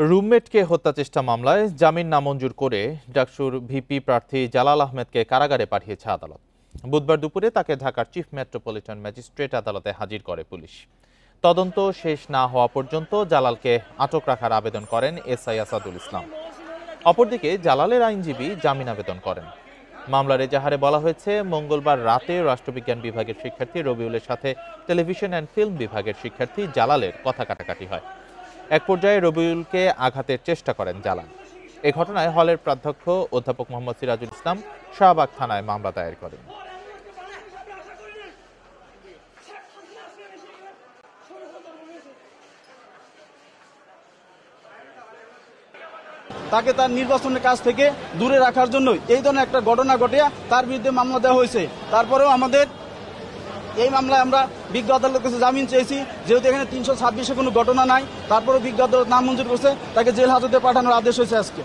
রুমমেটকে হত্যা চেষ্টা মামলায় জামিন নামঞ্জুর করে ডাকসুর ভিপি প্রার্থী জালাল আহমেদকে কারাগারে পাঠিয়েছে আদালত। বুধবার দুপুরে তাকে ঢাকার চিফ মেট্রোপলিটন ম্যাজিস্ট্রেট আদালতে হাজির করে পুলিশ। তদন্ত শেষ না হওয়া পর্যন্ত জালালকে আটক রাখার আবেদন করেন এসআই আসাদুল ইসলাম। অপরদিকে জালালের আইনজীবী জামিন আবেদন করেন। মামলার এজাহারে বলা হয়েছে, মঙ্গলবার রাতে রাষ্ট্রবিজ্ঞান বিভাগের শিক্ষার্থী রবিউলের সাথে টেলিভিশন অ্যান্ড ফিল্ম বিভাগের শিক্ষার্থী জালালের কথা কাটাকাটি হয়। এক পর্যায়ে রবিউলকে আঘাতের চেষ্টা করেন জালাল। এ ঘটনায় হলের প্রাধ্যক্ষ অধ্যাপক মোহাম্মদ সিরাজুল ইসলাম শাহবাগ থানায় মামলা দায়ের করেন। তাকে তার নির্বাচনের কাজ থেকে দূরে রাখার জন্যই এই ধরনের একটা ঘটনা ঘটে তার বিরুদ্ধে মামলা দেওয়া হয়েছে। তারপরেও আমাদের এই মামলায় আমরা বিজ্ঞ আদালতের কাছে জামিন চেয়েছি, যেহেতু এখানে 326-এ কোনো ঘটনা নাই। তারপরেও বিজ্ঞ আদালত নামঞ্জুর করছে, তাকে জেল হাজতে পাঠানোর আদেশ হয়েছে আজকে।